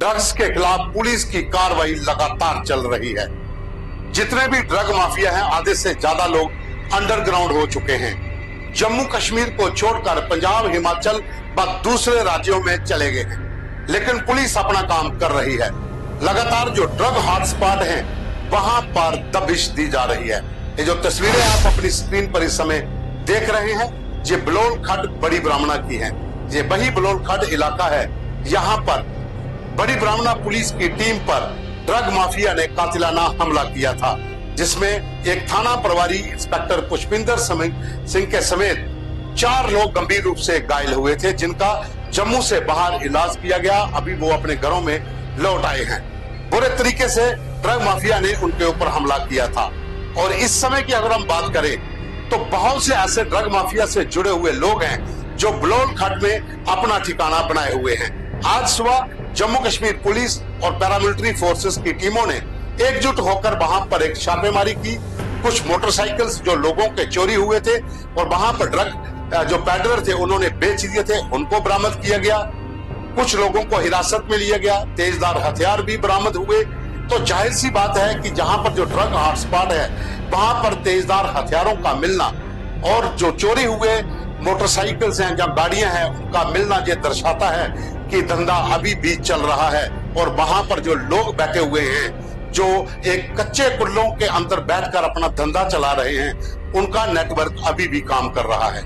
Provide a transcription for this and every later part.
Drugs के खिलाफ police की कार्रवाई लगातार चल रही है। जितने भी ड्रग माफिया हैं, आधे से ज्यादा लोग अंडरग्राउंड हो चुके हैं। जम्मू कश्मीर को छोड़कर पंजाब, हिमाचल व दूसरे राज्यों में चले गए हैं, लेकिन पुलिस अपना काम कर रही है। लगातार जो ड्रग हॉटस्पॉट हैं, वहां पर दबिश दी जा रही है। ये जो तस्वीरें आप अपनी स्क्रीन पर इस समय देख रहे हैं, ये बलोल खड्ड बड़ी ब्राह्मणा की है। ये वही बलोल खड्ड इलाका है, यहाँ पर बड़ी ब्राह्मणा पुलिस की टीम पर ड्रग माफिया ने कातिलाना हमला किया था, जिसमें एक थाना प्रभारी इंस्पेक्टर पुष्पिंदर सिंह के समेत 4 लोग गंभीर रूप से घायल हुए थे, जिनका जम्मू से बाहर इलाज किया गया। अभी वो अपने घरों में लौट आए हैं। बुरे तरीके से ड्रग माफिया ने उनके ऊपर हमला किया था। और इस समय की अगर हम बात करें तो बहुत से ऐसे ड्रग माफिया से जुड़े हुए लोग हैं जो बलोल खड्ड में अपना ठिकाना बनाए हुए हैं। आज सुबह जम्मू कश्मीर पुलिस और पैरामिलिट्री फोर्सेस की टीमों ने एकजुट होकर वहां पर एक छापेमारी की। कुछ मोटरसाइकिल्स जो लोगों के चोरी हुए थे और वहां पर ड्रग जो पैडलर थे उन्होंने बेच दिए थे, उनको बरामद किया गया। कुछ लोगों को हिरासत में लिया गया। तेजधार हथियार भी बरामद हुए। तो जाहिर सी बात है कि जहां पर जो ड्रग हॉटस्पॉट है, वहां पर तेजधार हथियारों का मिलना और जो चोरी हुए मोटरसाइकिल्स हैं या गाड़ियां हैं, उनका मिलना ये दर्शाता है कि धंधा अभी भी चल रहा है। और वहां पर जो लोग बैठे हुए हैं, जो एक कच्चे कुल्लों के अंदर बैठकर अपना धंधा चला रहे हैं, उनका नेटवर्क अभी भी काम कर रहा है।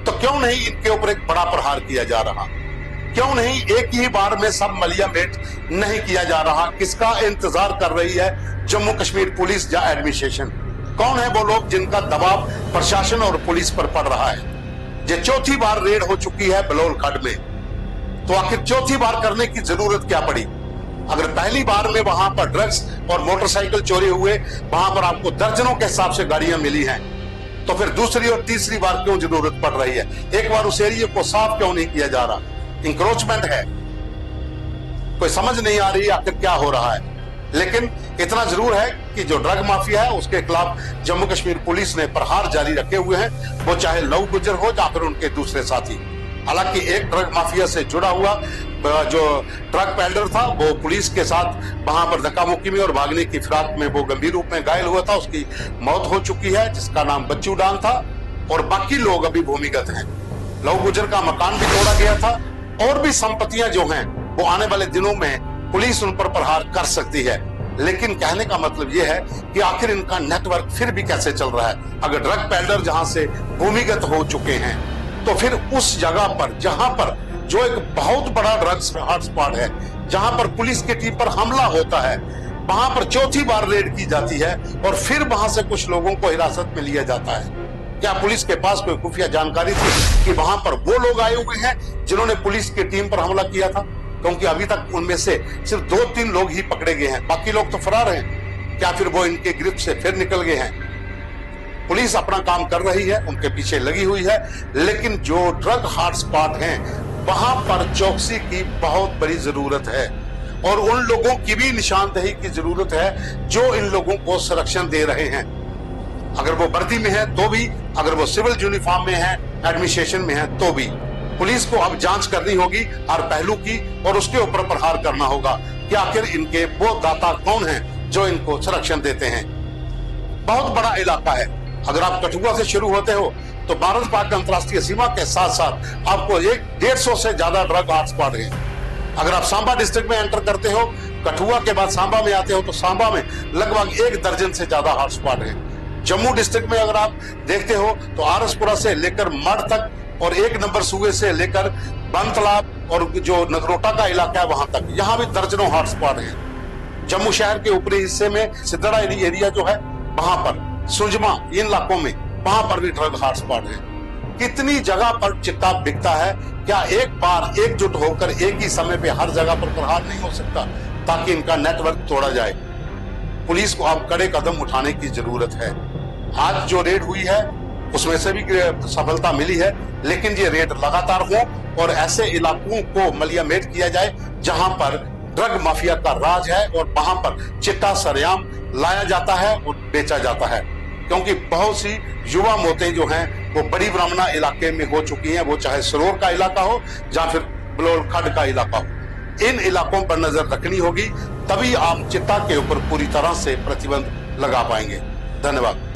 तो क्यों नहीं इनके ऊपर एक बड़ा प्रहार किया जा रहा? क्यों नहीं एक ही बार में सब मलिया मेट नहीं किया जा रहा? किसका इंतजार कर रही है जम्मू कश्मीर पुलिस या एडमिनिस्ट्रेशन? कौन है वो लोग जिनका दबाव प्रशासन और पुलिस पर पड़ रहा है? ये चौथी बार रेड हो चुकी है बलोल खड्ड में, तो आखिर चौथी बार करने की जरूरत क्या पड़ी? अगर पहली बार में वहां पर ड्रग्स और मोटरसाइकिल चोरी हुए, वहां पर आपको दर्जनों के हिसाब से गाड़ियां मिली हैं, तो फिर दूसरी और तीसरी बार क्यों जरूरत पड़ रही है? एक बार उस एरिया को साफ क्यों नहीं किया जा रहा? इंक्रोचमेंट है, कोई समझ नहीं आ रही आखिर क्या हो रहा है। लेकिन इतना जरूर है कि जो ड्रग माफिया है, उसके खिलाफ जम्मू कश्मीर पुलिस ने प्रहार जारी रखे हुए हैं, वो चाहे लव गुजर हो या फिर उनके दूसरे साथी। हालांकि एक ड्रग माफिया से जुड़ा हुआ जो ट्रक पैडलर था, वो पुलिस के साथ वहां पर धक्का मुक्की में और भागने की फिराक में वो गंभीर रूप में घायल हुआ था। उसकी मौत हो चुकी है, जिसका नाम बच्चू डांग था। और बाकी लोग अभी भूमिगत हैं। लव गुजर का मकान भी तोड़ा गया था। और भी संपत्तियां जो हैं, वो आने वाले दिनों में पुलिस उन पर प्रहार कर सकती है। लेकिन कहने का मतलब यह है कि आखिर इनका नेटवर्क फिर भी कैसे चल रहा है? अगर ड्रग पैडलर जहां से भूमिगत हो चुके हैं, तो फिर उस जगह पर जहां पर जो एक बहुत बड़ा ड्रग्स हॉटस्पॉट है, जहां पर पुलिस की टीम पर हमला होता है, वहां पर चौथी बार रेड की जाती है और फिर वहां से कुछ लोगों को हिरासत में लिया जाता है। क्या पुलिस के पास कोई खुफिया जानकारी थी कि वहां पर वो लोग आए हुए हैं जिन्होंने पुलिस की टीम पर हमला किया था? क्योंकि अभी तक उनमें से सिर्फ 2-3 लोग ही पकड़े गए हैं, बाकी लोग तो फरार हैं। क्या फिर वो इनके गिरफ्त से फिर निकल गए हैं? पुलिस अपना काम कर रही है, उनके पीछे लगी हुई है, लेकिन जो ड्रग हॉटस्पॉट हैं, वहां पर चौकसी की बहुत बड़ी जरूरत है। और उन लोगों की भी निशानदेही की जरूरत है जो इन लोगों को संरक्षण दे रहे हैं। अगर वो वर्दी में है तो भी, अगर वो सिविल यूनिफॉर्म में है, एडमिनिस्ट्रेशन में है तो भी, पुलिस को अब जांच करनी होगी हर पहलू की और उसके ऊपर प्रहार करना होगा कि आखिर इनके वो दाता कौन हैं जो इनको संरक्षण देते हैं। बहुत बड़ा इलाका है। अगर आप कठुआ से शुरू होते हो तो भारत पाक अंतर्राष्ट्रीय सीमा के साथ साथ आपको 150 से ज्यादा ड्रग हॉटस्पॉट है। अगर आप सांबा डिस्ट्रिक्ट में एंटर करते हो, कठुआ के बाद सांबा में आते हो, तो सांबा में लगभग 1 दर्जन से ज्यादा हॉटस्पॉट है। जम्मू डिस्ट्रिक्ट में अगर आप देखते हो तो आरसपुरा से लेकर मड तक और 1 नंबर सूबे से लेकर बनतलाब और जो नगरोटा का इलाका है वहां तक, यहाँ भी दर्जनों हॉटस्पॉट है। जम्मू शहर के ऊपरी हिस्से में सिद्धड़ा एरिया जो है, वहां पर सुजमा, इन इलाकों में, वहां पर भी ड्रग हॉटस्पॉट है। कितनी जगह पर चिट्टा बिकता है? क्या एक बार एकजुट होकर एक ही समय पे हर जगह पर प्रहार नहीं हो सकता ताकि इनका नेटवर्क तोड़ा जाए? पुलिस को अब कड़े कदम उठाने की जरूरत है। आज जो रेड हुई है उसमें से भी सफलता मिली है, लेकिन ये रेड लगातार हो और ऐसे इलाकों को मलियामेट किया जाए जहां पर ड्रग माफिया का राज है और वहां पर चिट्टा सरेआम लाया जाता है और बेचा जाता है। क्योंकि बहुत सी युवा मौतें जो हैं वो बड़ी ब्राह्मणा इलाके में हो चुकी हैं, वो चाहे सरोर का इलाका हो या फिर बलोल खड्ड का इलाका हो। इन इलाकों पर नजर रखनी होगी, तभी आप चिट्टा के ऊपर पूरी तरह से प्रतिबंध लगा पाएंगे। धन्यवाद।